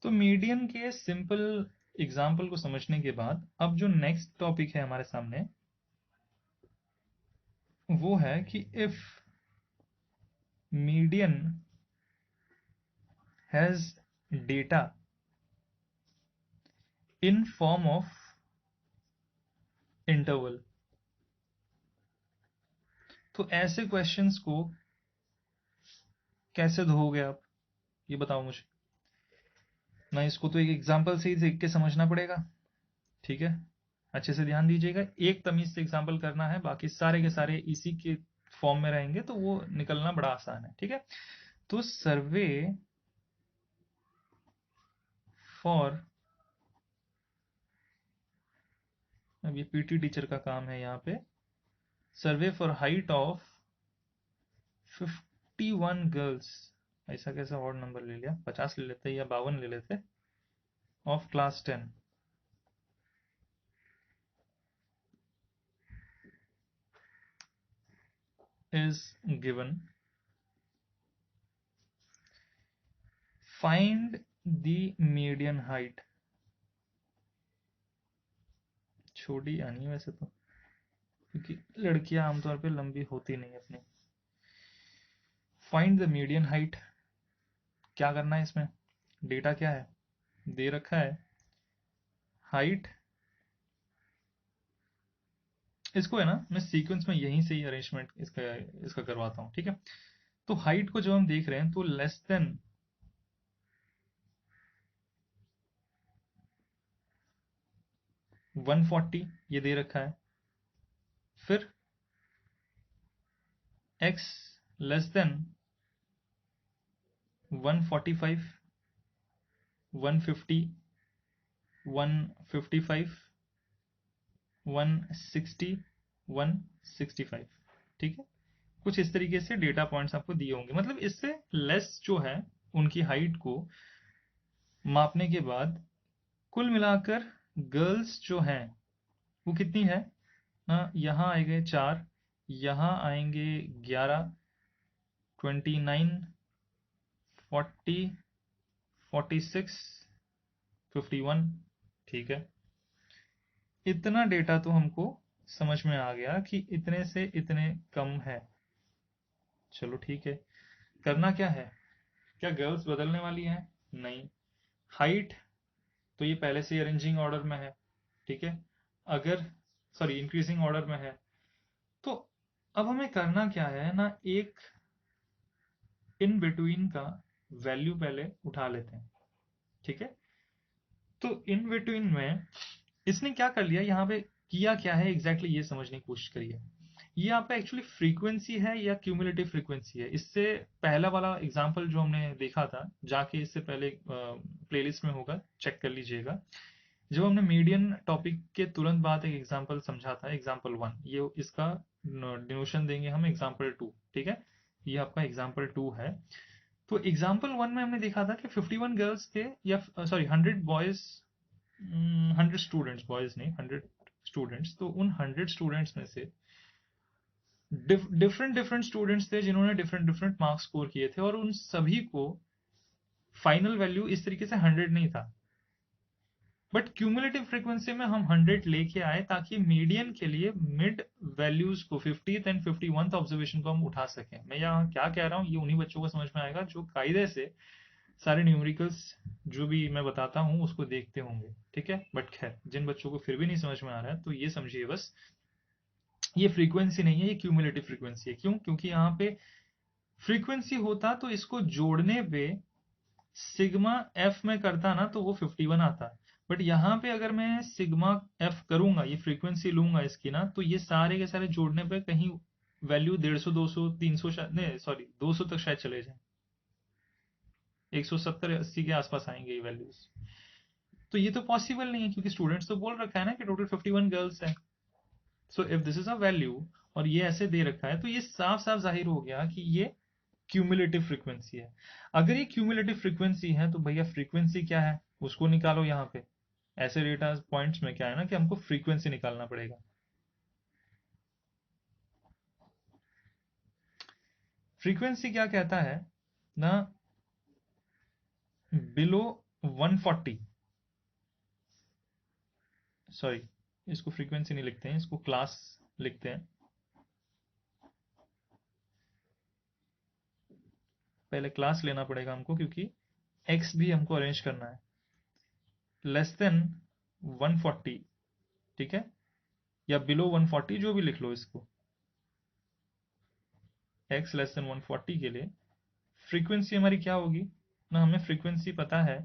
तो मीडियन के simple example को समझने के बाद अब जो नेक्स्ट टॉपिक है हमारे सामने वो है कि if median has data in form of interval, तो ऐसे क्वेश्चंस को कैसे धोओगे आप, ये बताओ मुझे ना। इसको तो एक एग्जाम्पल से ही देख के समझना पड़ेगा, ठीक है। अच्छे से ध्यान दीजिएगा, एक तमीज से एग्जाम्पल करना है, बाकी सारे के सारे इसी के फॉर्म में रहेंगे तो वो निकलना बड़ा आसान है, ठीक है। तो सर्वे फॉर, अब ये पीटी टीचर का काम है यहाँ पे, सर्वे फॉर हाइट ऑफ 51 गर्ल्स, ऐसा कैसा और नंबर ले लिया, 50 ले लेते या 52 ले लेते, of class 10 is given. Find the median height. छोटी आनी है वैसे तो, क्योंकि लड़कियां आमतौर पे लंबी होती नहीं अपनी। फाइंड द मीडियन हाइट, क्या करना है इसमें, डेटा क्या है दे रखा है, हाइट। इसको है ना मैं सीक्वेंस में यहीं से ही अरेंजमेंट इसका इसका करवाता हूँ, ठीक है। तो हाइट को जब हम देख रहे हैं तो लेस देन 140 ये दे रखा है, फिर x लेस देन 145, 150, 155, 160, 165, ठीक है। कुछ इस तरीके से डेटा पॉइंट्स आपको दिए होंगे, मतलब इससे लेस जो है उनकी हाइट को मापने के बाद कुल मिलाकर गर्ल्स जो हैं वो कितनी है ना, यहाँ आएंगे 4, यहाँ आएंगे 11, 29, 40, 46, 51, ठीक है। इतना डेटा तो हमको समझ में आ गया कि इतने से इतने कम है। चलो ठीक है, करना क्या है, क्या गर्ल्स बदलने वाली हैं, नहीं। हाइट तो ये पहले से ही अरेंजिंग ऑर्डर में है, ठीक है। अगर सॉरी इंक्रीजिंग ऑर्डर में है, तो अब हमें करना क्या है ना, एक इन बिटवीन का वैल्यू पहले उठा लेते हैं, ठीक है। तो इन बिटवीन में इसने क्या कर लिया यहाँ पे, किया क्या है एग्जैक्टली ये समझने की कोशिश करिए। ये आपका एक्चुअली फ्रीक्वेंसी है या क्यूमुलेटिव फ्रीक्वेंसी है। इससे पहला वाला एग्जांपल जो हमने देखा था, जाके इससे पहले प्लेलिस्ट में होगा, चेक कर लीजिएगा। जब हमने मीडियन टॉपिक के तुरंत बाद एक एग्जांपल समझा था, एग्जांपल 1, ये इसका डिनोशन देंगे हम एग्जांपल 2, ठीक है। ये आपका एग्जांपल 2 है। तो एग्जांपल 1 में हमने देखा था कि 51 गर्ल्स थे, या सॉरी 100 बॉयज, 100 स्टूडेंट्स, बॉयज नहीं 100 स्टूडेंट्स। तो उन 100 स्टूडेंट्स में से डिफरेंट डिफरेंट स्टूडेंट्स थे जिन्होंने डिफरेंट डिफरेंट मार्क्स स्कोर किए थे, और उन सभी को फाइनल वैल्यू इस तरीके से 100 नहीं था, बट क्यूमुलेटिव फ्रीक्वेंसी में हम 100 लेके आए ताकि मीडियन के लिए मिड वैल्यूज को 50th एंड 51th ऑब्जर्वेशन को हम उठा सकें। मैं यहाँ क्या कह रहा हूँ ये उन्हीं बच्चों को समझ में आएगा जो कायदे से सारे न्यूमेरिकल्स जो भी मैं बताता हूँ उसको देखते होंगे, ठीक है। बट खैर जिन बच्चों को फिर भी नहीं समझ में आ रहा है तो ये समझिए बस, ये फ्रीक्वेंसी नहीं है, ये क्यूमुलेटिव फ्रीक्वेंसी है। क्यों, क्योंकि यहाँ पे फ्रीक्वेंसी होता तो इसको जोड़ने पे सिग्मा एफ में करता ना तो वो 51 आता, बट यहाँ पे अगर मैं सिग्मा एफ करूंगा, ये फ्रीक्वेंसी लूंगा इसकी ना, तो ये सारे के सारे जोड़ने पे कहीं वैल्यू 150, 200, 300 शायद नहीं, सॉरी 200 तक शायद चले जाए, 170, 80 के आसपास आएंगे ये वैल्यूज। तो ये तो पॉसिबल नहीं है, क्योंकि स्टूडेंट्स तो बोल रखा है ना कि टोटल 51 गर्ल्स है। So if this is a value और ये ऐसे दे रखा है, तो ये साफ साफ जाहिर हो गया कि ये क्यूमुलेटिव फ्रीक्वेंसी है। अगर ये क्यूमुलेटिव फ्रीक्वेंसी है तो भैया फ्रीक्वेंसी क्या है उसको निकालो यहाँ पे। ऐसे डेटा पॉइंट्स में क्या है ना कि हमको फ्रीक्वेंसी निकालना पड़ेगा। फ्रीक्वेंसी क्या कहता है ना, बिलो 140, सॉरी इसको फ्रीक्वेंसी नहीं लिखते हैं, इसको क्लास लिखते हैं। पहले क्लास लेना पड़ेगा हमको, क्योंकि एक्स भी हमको अरेंज करना है। लेस देन 140, ठीक है, या बिलो 140, जो भी लिख लो इसको। एक्स लेस देन 140 के लिए फ्रीक्वेंसी हमारी क्या होगी ना, हमें फ्रीक्वेंसी पता है,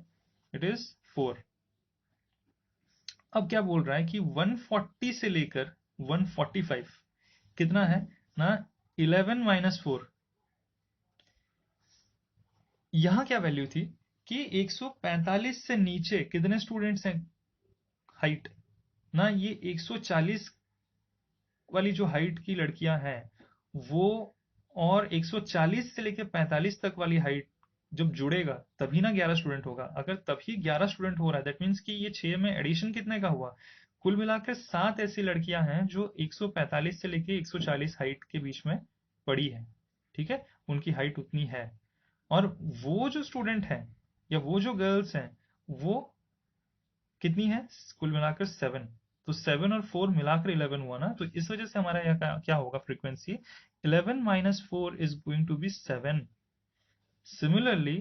इट इज 4। अब क्या बोल रहा है कि 140 से लेकर 145 कितना है ना, 11 माइनस 4। यहां क्या वैल्यू थी कि 145 से नीचे कितने स्टूडेंट्स हैं हाइट ना, ये 140 वाली जो हाइट की लड़कियां हैं वो, और 140 से लेकर 45 तक वाली हाइट जब जुड़ेगा तभी ना 11 स्टूडेंट होगा। अगर तभी 11 स्टूडेंट हो रहा है, दैट मीन्स कि ये 6 में एडिशन कितने का हुआ, कुल मिलाकर 7 ऐसी लड़कियां हैं जो 145 से लेकर 140 हाइट के बीच में पड़ी है, ठीक है, उनकी हाइट उतनी है। और वो जो स्टूडेंट हैं या वो जो गर्ल्स हैं वो कितनी है, कुल मिलाकर 7। तो 7 और 4 मिलाकर 11 हुआ ना, तो इस वजह से हमारा यहाँ क्या होगा frequency, 11 minus 4 is going to be 7। Similarly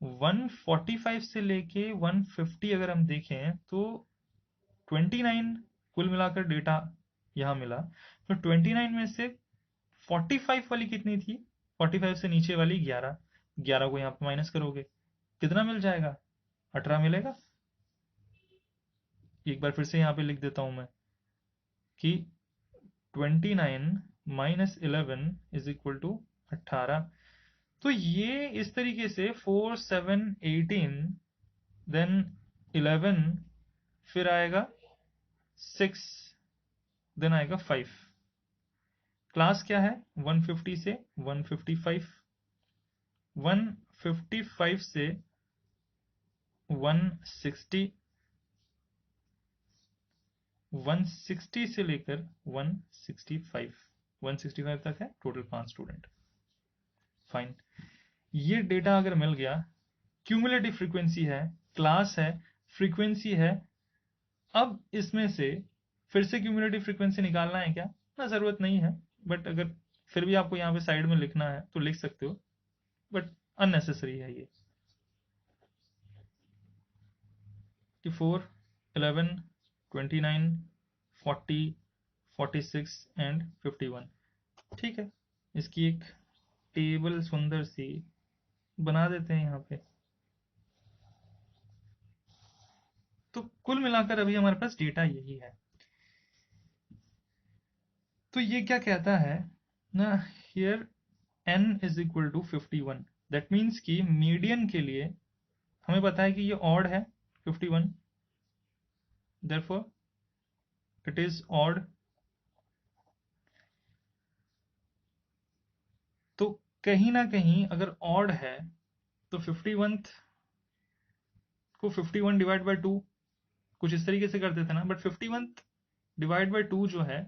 145 से लेके 150 अगर हम देखें तो 29 कुल मिलाकर डेटा यहाँ मिला। तो 29 में से 45 वाली कितनी थी, 45 से नीचे वाली 11, 11 को यहाँ पे माइनस करोगे कितना मिल जाएगा, 18 मिलेगा। एक बार फिर से यहाँ पे लिख देता हूं मैं कि 29 माइनस 11 इज इक्वल टू 18। तो ये इस तरीके से 4 7 18 देन 11, फिर आएगा 6, देन आएगा 5। क्लास क्या है 150 से 155, 155 से 160, 160 से लेकर 165, 165 तक है टोटल 5 स्टूडेंट। फाइन, ये डेटा अगर मिल गया, क्यूमुलेटिव फ्रीक्वेंसी है, क्लास है, फ्रीक्वेंसी है। अब इसमें से फिर से क्यूमुलेटिव फ्रीक्वेंसी निकालना है क्या ना, जरूरत नहीं है, बट अगर फिर भी आपको यहाँ पे साइड में लिखना है तो लिख सकते हो, बट अननेसेसरी है ये। कि 4 11 29 40 46 एंड 51, ठीक है, इसकी एक टेबल सुंदर सी बना देते हैं यहाँ पे। तो कुल मिलाकर अभी हमारे पास डेटा यही है। तो ये क्या कहता है ना, here n is equal to 51, that means कि मीडियन के लिए हमें पता है कि ये ऑड है 51, देयरफॉर इट इज ऑड। तो कहीं ना कहीं अगर ऑड है तो 51 को 51 डिवाइड बाय 2 कुछ इस तरीके से करते थे ना, बट 51 डिवाइड बाय 2 जो है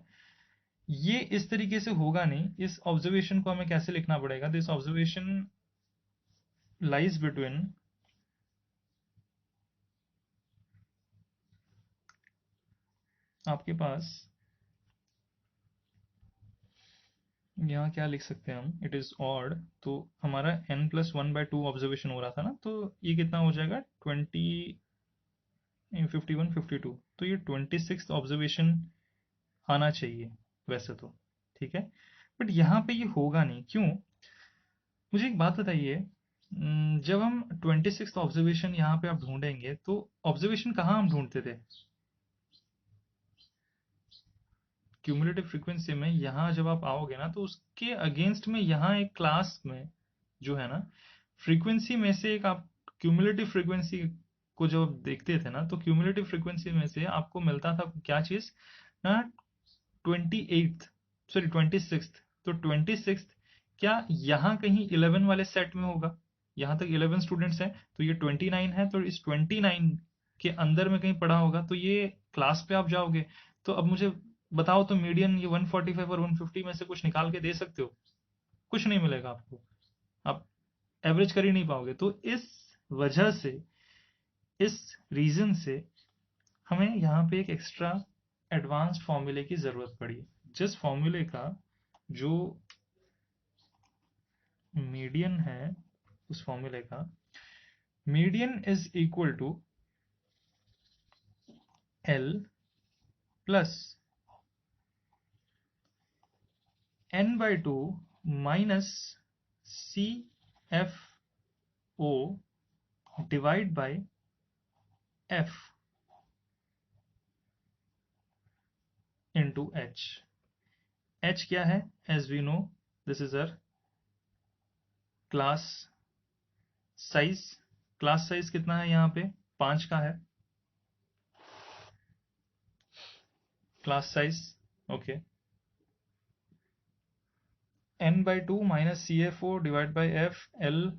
ये इस तरीके से होगा नहीं। इस ऑब्जर्वेशन को हमें कैसे लिखना पड़ेगा, दिस ऑब्जर्वेशन लाइज बिटवीन आपके पास, यहाँ क्या लिख सकते हैं हम, इट इज ऑड, तो हमारा n+1/2 ऑब्जर्वेशन हो रहा था ना, तो ये कितना हो जाएगा 20 51 52, तो ये 26th ऑब्जर्वेशन आना चाहिए वैसे तो, ठीक है, बट यहाँ पे ये होगा नहीं, क्यों, मुझे एक बात बताइए, जब हम 26th ऑब्जर्वेशन यहाँ पे आप ढूंढेंगे तो ऑब्जर्वेशन कहाँ हम ढूंढते थे, क्यूमुलेटिव फ्रीक्वेंसी में, यहाँ जब आप आओगे ना तो उसके अगेंस्ट में यहाँ एक क्लास में जो है ना, फ्रीक्वेंसी में से एक आप क्यूमुलेटिव फ्रीक्वेंसी को जब देखते थे ना, तो क्यूमुलेटिव फ्रीक्वेंसी में से आपको मिलता था क्या चीज ना, 28th, सॉरी 26th। तो 26th क्या यहाँ कहीं 11 वाले सेट में होगा, यहाँ तक 11 स्टूडेंट्स हैं, तो ये 29 है, तो इस 29 के अंदर में कहीं पड़ा होगा, तो ये क्लास पे आप जाओगे। तो अब मुझे बताओ, तो मीडियन ये 145 और 150 में से कुछ निकाल के दे सकते हो, कुछ नहीं मिलेगा आपको, आप एवरेज कर ही नहीं पाओगे। तो इस वजह से इस रीजन से हमें यहाँ पे एक एक्स्ट्रा एडवांस्ड फॉर्मूले की ज़रूरत पड़ी। जिस फॉर्मूले का जो मीडियन है, उस फॉर्मूले का median is equal to L plus n by 2 minus CFO divide by F into H। H क्या है? As we know, this is our class size. Class size कितना है यहाँ पे? 5 का है class size. Okay, n by 2 minus CFO divide by F L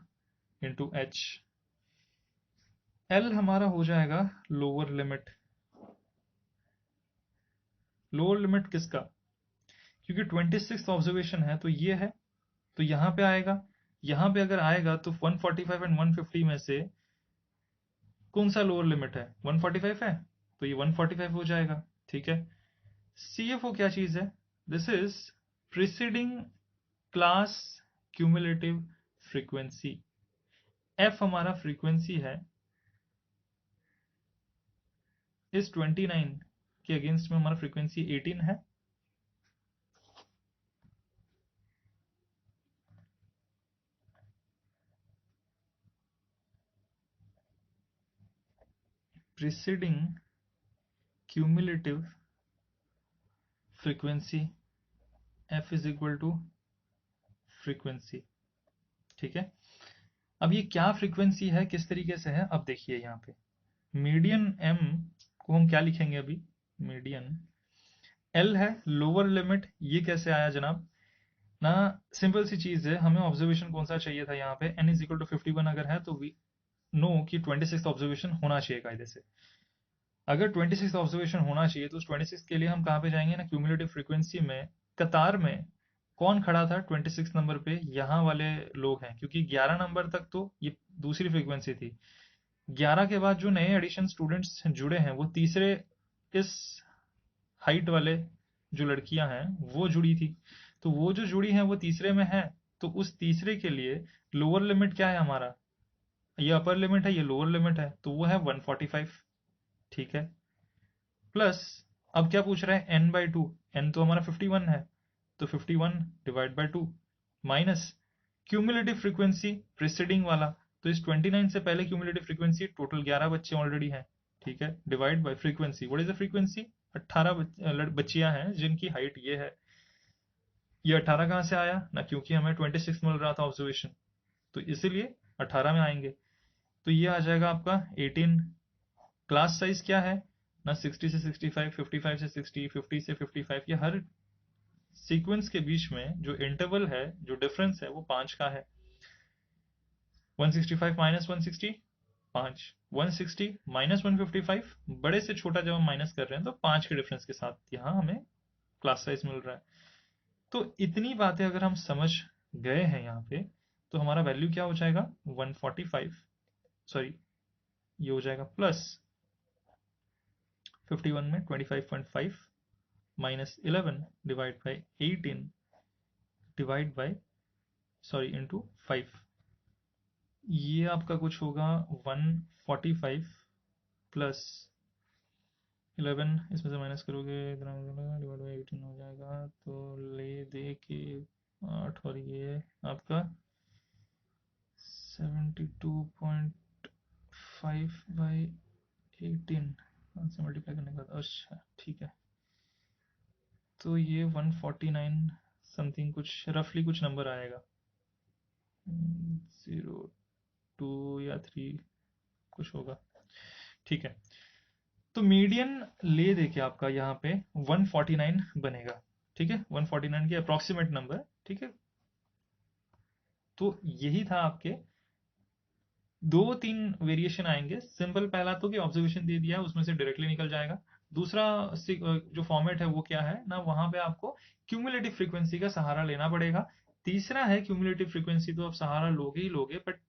into H। L हमारा हो जाएगा लोअर लिमिट। लोअर लिमिट किसका? क्योंकि 26th ऑब्जर्वेशन है तो ये है, तो यहाँ पे आएगा। यहाँ पे अगर आएगा तो 145 एंड 150 में से कौन सा लोअर लिमिट है? 145 है, तो ये 145 हो जाएगा। ठीक है, CFO क्या चीज है? This is preceding class cumulative frequency. F हमारा फ्रीक्वेंसी है, इस 29 के अगेंस्ट में हमारा फ्रीक्वेंसी 18 है। Preceding cumulative frequency F is equal to frequency. ठीक है, अब ये क्या फ्रीक्वेंसी है, किस तरीके से है, अब देखिए यहाँ पे मीडियन M को हम क्या लिखेंगे अभी? मीडियन L है लोअर लिमिट। ये कैसे आया जनाब? ना सिंपल सी चीज है, हमें ऑब्जर्वेशन कौन सा चाहिए था यहाँ पे? n इज इक्वल टू 51 अगर है तो वी नो कि 26th ऑब्जर्वेशन होना चाहिए कायदे से। अगर 26th ऑब्जर्वेशन होना चाहिए तो उस 26 के लिए हम कहाँ पे जाएंगे ना? क्यूमुलेटिव फ्रीक्वेंसी में कतार में कौन खड़ा था 26 नंबर पे? यहाँ वाले लोग हैं, क्योंकि 11 नंबर तक तो ये दूसरी फ्रीक्वेंसी थी। 11 के बाद जो नए एडिशन स्टूडेंट्स जुड़े हैं वो तीसरे, इस हाइट वाले जो लड़कियां हैं वो जुड़ी थी, तो वो जो जुड़ी हैं वो तीसरे में है। तो उस तीसरे के लिए लोअर लिमिट क्या है हमारा? ये अपर लिमिट है, ये लोअर लिमिट है, तो वो है 145। ठीक है, प्लस अब क्या पूछ रहा है? n by 2। n तो हमारा 51 है, तो 51 divide by 2 minus cumulative frequency preceding वाला, तो इस 29 से पहले क्यूमुलेटिव फ्रीक्वेंसी टोटल 11 बच्चे ऑलरेडी हैं। ठीक है, divide by frequency. What is the frequency? 18 बच्चियां हैं जिनकी हाइट ये है। ये 18 कहाँ से आया ना? क्योंकि हमें 26 मिल रहा था ऑब्जर्वेशन, तो इसीलिए 18 में आएंगे। तो ये आ जाएगा आपका 18। क्लास साइज क्या है ना? 60 से 65, 55 से 60, 50 से 55। ये हर सीक्वेंस के बीच में जो इंटरवल है, जो डिफरेंस है, वो 5 का है। 165 माइनस 160 5, 160 माइनस 155, बड़े से छोटा जब हम माइनस कर रहे हैं तो 5 के डिफरेंस के साथ यहाँ हमें क्लास साइज मिल रहा है। तो इतनी बातें अगर हम समझ गए हैं यहाँ पे, तो हमारा वैल्यू क्या हो जाएगा? 145, सॉरी ये हो जाएगा प्लस 51 में 25.5 minus 11 divide by 18 divide by sorry into 5। ये आपका कुछ होगा 145 प्लस 11, इसमें से माइनस करोगे इतना डिवाइड बाई 18 हो जाएगा, तो ले दे के 8 और ये आपका 72.5 बाई 18 से मल्टीप्लाई करने के बाद, अच्छा ठीक है, तो ये 149 समथिंग कुछ रफली कुछ नंबर आएगा, 02 या 3 कुछ होगा। ठीक है, तो मीडियन ले दे के आपका यहाँ पे 149 बनेगा। ठीक है, 149 के अप्रोक्सीमेट नंबर। ठीक है, तो यही था आपके 2-3 वेरिएशन आएंगे। सिंपल पहला तो कि ऑब्जर्वेशन दे दिया है उसमें से डायरेक्टली निकल जाएगा। दूसरा जो फॉर्मेट है वो क्या है ना, वहां पे आपको क्यूमुलेटिव फ्रीक्वेंसी का सहारा लेना पड़ेगा। तीसरा है क्यूमुलेटिव फ्रीक्वेंसी तो आप सहारा लोगे ही लोगे, बट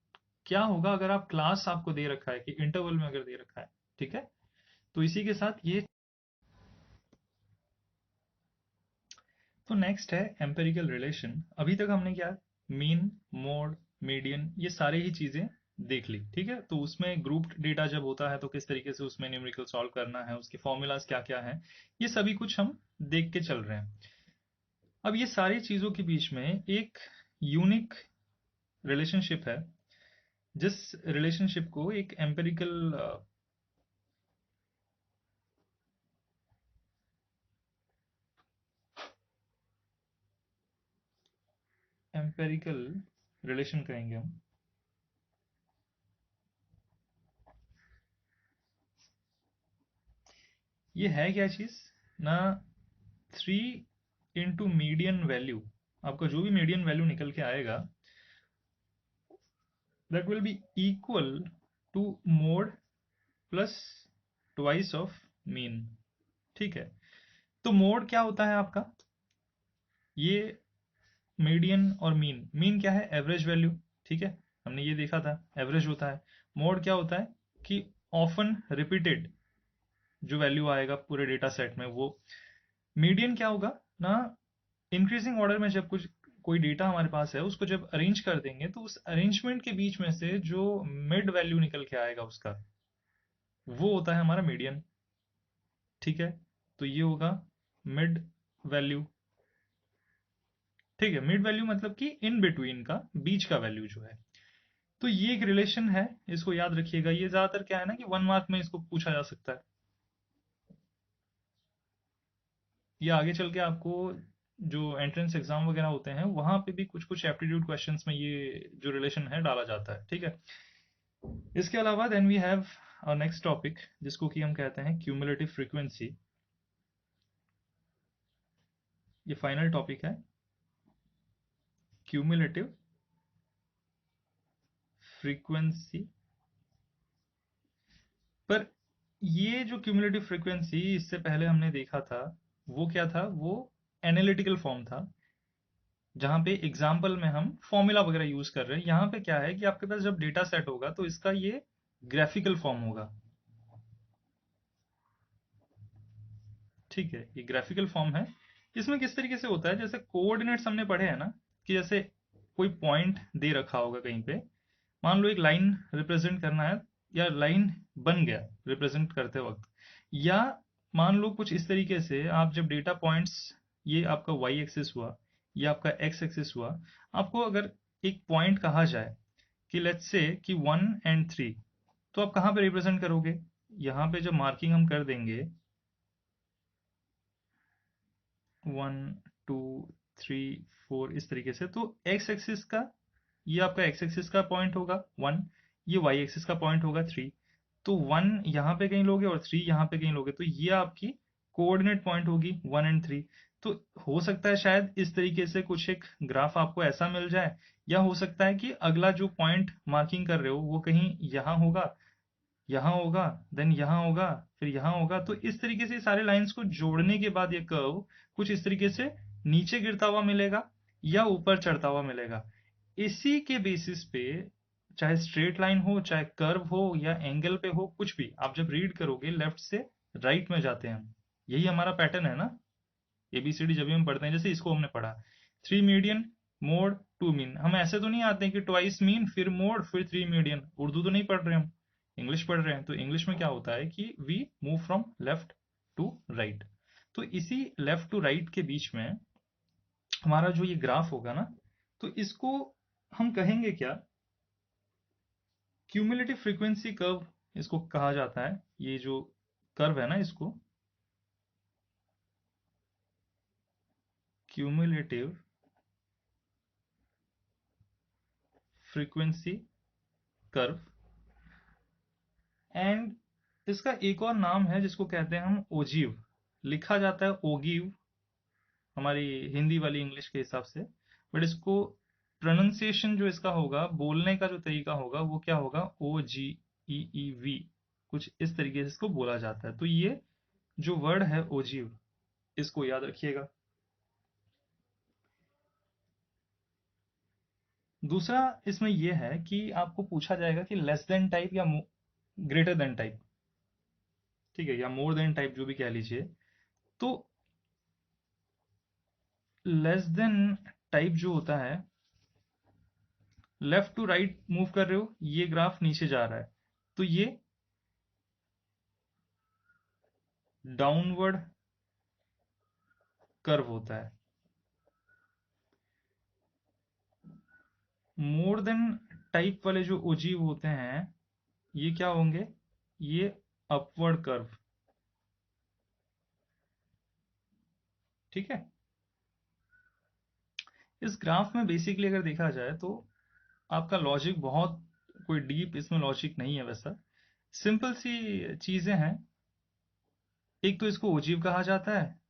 क्या होगा अगर आप क्लास आपको दे रखा है कि इंटरवल में अगर दे रखा है, ठीक है। तो इसी के साथ ये, तो नेक्स्ट है एम्पिरिकल रिलेशन। अभी तक हमने क्या, मीन, मोड, मीडियन, ये सारे ही चीजें देख ली, ठीक है। तो उसमें ग्रुप्ड डेटा जब होता है तो किस तरीके से उसमें न्यूमेरिकल सॉल्व करना है, उसके फॉर्मूलाज क्या क्या हैं, ये सभी कुछ हम देख के चल रहे हैं। अब ये सारी चीजों के बीच में एक यूनिक रिलेशनशिप है, जिस रिलेशनशिप को एक एम्पेरिकल रिलेशन कहेंगे हम। ये है क्या चीज ना, 3 इंटू मीडियन वैल्यू, आपका जो भी मीडियन वैल्यू निकल के आएगा, that will be equal to mode plus twice of mean, ठीक है। तो मोड क्या होता है आपका, ये मीडियन और मीन, मीन क्या है, एवरेज वैल्यू, ठीक है, हमने ये देखा था एवरेज होता है। मोड क्या होता है कि ऑफन रिपीटेड जो वैल्यू आएगा पूरे डेटा सेट में वो। मीडियन क्या होगा ना, इंक्रीजिंग ऑर्डर में जब कुछ कोई डेटा हमारे पास है उसको जब अरेंज कर देंगे तो उस अरेंजमेंट के बीच में से जो मिड वैल्यू निकल के आएगा उसका, वो होता है हमारा मीडियन, ठीक है। तो ये होगा मिड वैल्यू, ठीक है। मिड वैल्यू मतलब कि इन बिटवीन का, बीच का वैल्यू जो है। तो ये एक रिलेशन है, इसको याद रखिएगा। ये ज्यादातर क्या है ना कि 1 मार्क में इसको पूछा जा सकता है। ये आगे चल के आपको जो एंट्रेंस एग्जाम वगैरह होते हैं वहां पे भी कुछ कुछ एप्टीट्यूड क्वेश्चंस में ये जो रिलेशन है डाला जाता है, ठीक है। इसके अलावा देन वी हैव और नेक्स्ट टॉपिक जिसको कि हम कहते हैं क्यूमुलेटिव फ्रीक्वेंसी। ये फाइनल टॉपिक है, क्यूमुलेटिव फ्रीक्वेंसी। पर ये जो क्यूमुलेटिव फ्रीक्वेंसी इससे पहले हमने देखा था, वो क्या था, वो एनालिटिकल फॉर्म था, जहां पे एग्जाम्पल में हम फॉर्मूला वगैरह यूज कर रहे हैं। यहाँ पे क्या है कि आपके पास जब डेटा सेट होगा तो इसका ये ग्राफिकल फॉर्म होगा, ठीक है। ये ग्राफिकल फॉर्म है। इसमें किस तरीके से होता है, जैसे कोऑर्डिनेट्स हमने पढ़े हैं ना, कि जैसे कोई पॉइंट दे रखा होगा कहीं पे, मान लो एक लाइन रिप्रेजेंट करना है, या लाइन बन गया रिप्रेजेंट करते वक्त, या मान लो कुछ इस तरीके से आप जब डेटा पॉइंट्स, ये आपका वाई एक्सिस हुआ, ये आपका एक्स एक्सिस हुआ, आपको अगर एक पॉइंट कहा जाए कि लेट्स से कि 1 और 3, तो आप कहाँ पे रिप्रेजेंट करोगे, यहाँ पे जब मार्किंग हम कर देंगे 1 2 3 4 इस तरीके से, तो एक्स एक्सिस का, ये आपका एक्स एक्सिस का पॉइंट होगा 1, ये वाई एक्सिस का पॉइंट होगा 3। तो 1 यहाँ पे कहीं लोगे और 3 यहाँ पे कहीं लोगे, तो ये आपकी कोऑर्डिनेट पॉइंट होगी 1 और 3। तो हो सकता है शायद इस तरीके से कुछ एक ग्राफ आपको ऐसा मिल जाए, या हो सकता है कि अगला जो पॉइंट मार्किंग कर रहे हो वो कहीं यहाँ होगा, यहाँ होगा, देन यहाँ होगा, फिर यहाँ होगा। तो इस तरीके से सारे लाइंस को जोड़ने के बाद ये कर्व कुछ इस तरीके से नीचे गिरता हुआ मिलेगा या ऊपर चढ़ता हुआ मिलेगा। इसी के बेसिस पे, चाहे स्ट्रेट लाइन हो, चाहे कर्व हो, या एंगल पे हो, कुछ भी आप जब रीड करोगे लेफ्ट से राइट में जाते हैं हम, यही हमारा पैटर्न है ना। एबीसीडी जब भी हम पढ़ते हैं, जैसे इसको हमने पढ़ा 3 मीडियन, मोड, 2 मीन, हम ऐसे तो नहीं आते हैं कि ट्वाइस मीन फिर मोड फिर 3 मीडियन। उर्दू तो नहीं पढ़ रहे हम, इंग्लिश पढ़ रहे हैं। तो इंग्लिश में क्या होता है कि we move from left to right. तो इसी लेफ्ट टू राइट के बीच में हमारा जो ये ग्राफ होगा ना, तो इसको हम कहेंगे क्या, क्यूमुलेटिव फ्रीक्वेंसी कर्व इसको कहा जाता है। ये जो कर्व है ना, इसको क्यूमुलेटिव फ्रीक्वेंसी कर्व। एंड इसका एक और नाम है जिसको कहते हैं हम ओजीव, लिखा जाता है ओगीव हमारी हिंदी वाली इंग्लिश के हिसाब से, बट इसको प्रोनाउंसिएशन जो इसका होगा, बोलने का जो तरीका होगा वो क्या होगा, OGEEV, कुछ इस तरीके से इसको बोला जाता है। तो ये जो वर्ड है ओजीव, इसको याद रखिएगा। दूसरा इसमें यह है कि आपको पूछा जाएगा कि लेस देन टाइप या ग्रेटर देन टाइप, ठीक है, या मोर देन टाइप, जो भी कह लीजिए। तो लेस देन टाइप जो होता है, लेफ्ट टू राइट मूव कर रहे हो, ये ग्राफ नीचे जा रहा है, तो ये डाउनवर्ड कर्व होता है। मोर देन टाइप वाले जो ओजीव होते हैं, ये क्या होंगे, ये अपवर्ड कर्व, ठीक है। इस ग्राफ में बेसिकली अगर देखा जाए तो आपका लॉजिक बहुत कोई डीप इसमें लॉजिक नहीं है वैसा, सिंपल सी चीजें हैं। एक तो इसको ओजीव कहा जाता है।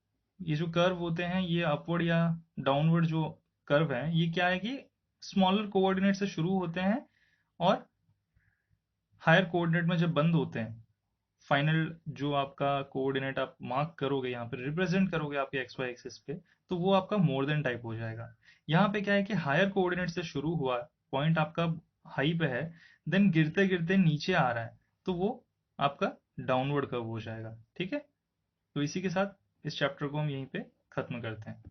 ये जो कर्व होते हैं ये अपवर्ड या डाउनवर्ड जो कर्व है, ये क्या है कि स्मॉलर कोऑर्डिनेट से शुरू होते हैं और हायर कोऑर्डिनेट में जब बंद होते हैं, फाइनल जो आपका कोऑर्डिनेट आप मार्क करोगे, यहाँ पे रिप्रेजेंट करोगे आपके एक्स वाई एक्सिस पे, तो वो आपका मोर देन टाइप हो जाएगा। यहाँ पे क्या है कि हायर कोऑर्डिनेट से शुरू हुआ पॉइंट आपका हाई पे है, देन गिरते गिरते नीचे आ रहा है, तो वो आपका डाउनवर्ड कर्व हो जाएगा, ठीक है। तो इसी के साथ इस चैप्टर को हम यहीं पे खत्म करते हैं।